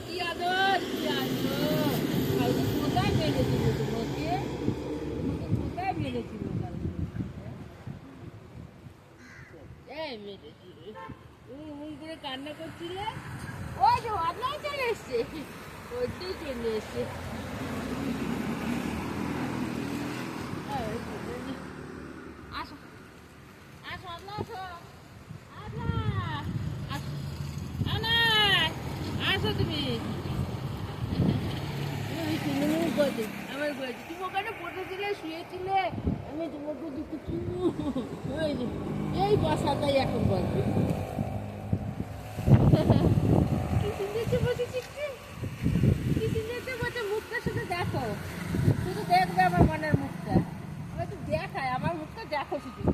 কি আদর কি আদর কোথায় মেরেছিল তোমাকে কোথায় মেরেছিল করে কান্না করছিলে ওই যে ভাবনাও চলে এসছে ওইটাই চলে এসছে আসো আসো আসো আসো তুমি আমার বলছি তুমি ওখানে পড়েছিলে শুয়েছিলে আমি তোমাকে দেখেছি এই বাসাটাই এখন বলবে কি সুন্দর বসেছি কি সুন্দর বসে মুখটা শুধু দেখো শুধু দেখবে আমার মনের মুখটা আমি তো দেখায় আমার মুখটা দেখো শুধু